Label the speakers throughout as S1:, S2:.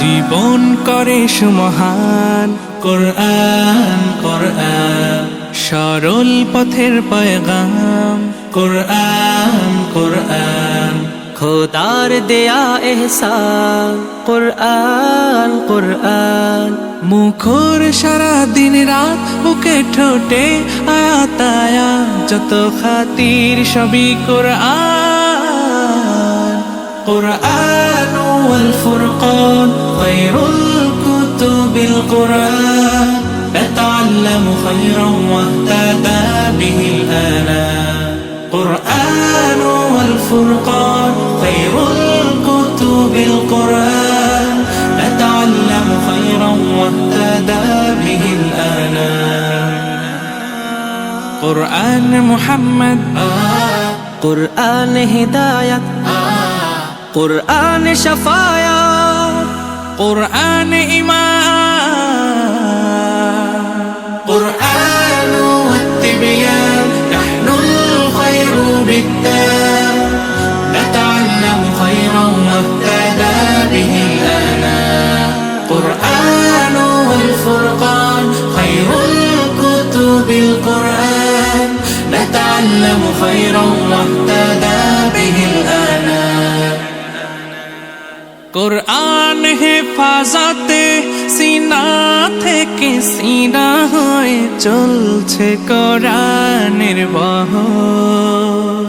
S1: জীবন করে সুমহান। কোরআন কোরআন সরল পথের পয়গাম। কোরআন কোরআন
S2: খোদার দেয়া এহসান। কোরআন কোরআন
S1: মুখর সারা দিন রাত, বুকে ঠোঁটে আয়াত আয়াত, যত খাতির সবই কোরআন। কোরআন ওয়াল ফুরকান খায়রুল কুতুবিল কোরআন, نتعلم خيرا واهتدى به الآنام. قرآن والفرقان خير الكتب القرآن، نتعلم خيرا واهتدى به الآنام. قرآن محمد
S2: قرآن هداية قرآن شفاعة
S1: قرآن إيمان. قرآن والتبيان نحن الخير بالتام، نتعلم خيرا واهتدى به الآنام. قرآن والفرقان خير الكتب القرآن، نتعلم خيرا واهتدى به الآنام. কোরআন হেফাজতে সিনা থেকে সিনা হয়ে চলছে কোরআনের বহর।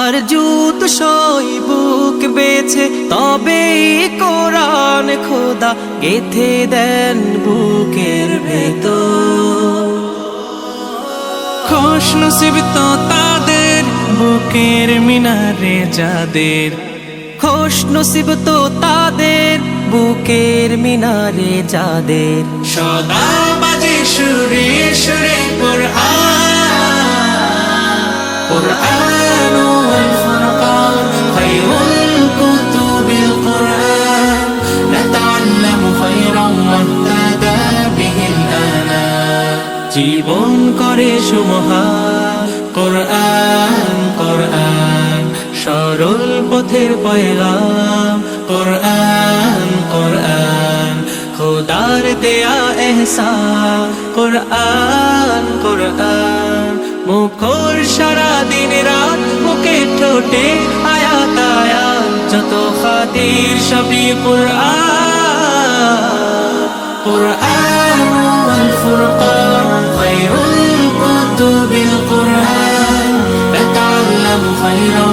S2: আর জুত সই বুক বেছে তবে কোরআন খোদা গেথে দেন বুকের ভেতর।
S1: খুশ নসিব তো তাদের বুকের মিনারে যাদের,
S2: খুশ নসিব তো তাদের বুকের মিনারে যাদের।
S1: সদা বাজে সুরে সুরে কোরআন। কোরআন ওয়াল ফুরকান খায়রুল কুতুবিল কোরআন, نتعلم خيرا واهتدى به الآنام. জীবন করে সুমহান। কোরআন কোরআন সরল পথের পয়গাম। কোরআন কোরআন খোদার দেয়া এহসান। কোরআন কোরআন মুখর সারা দিন রাত, বুকে ঠোঁটে আয়াত আয়াত, যত খাতির সবই কোরআন। কোরআন ওয়াল ফুরকান খায়রুল কুতুবিল কোরআন، نتعلم خيرا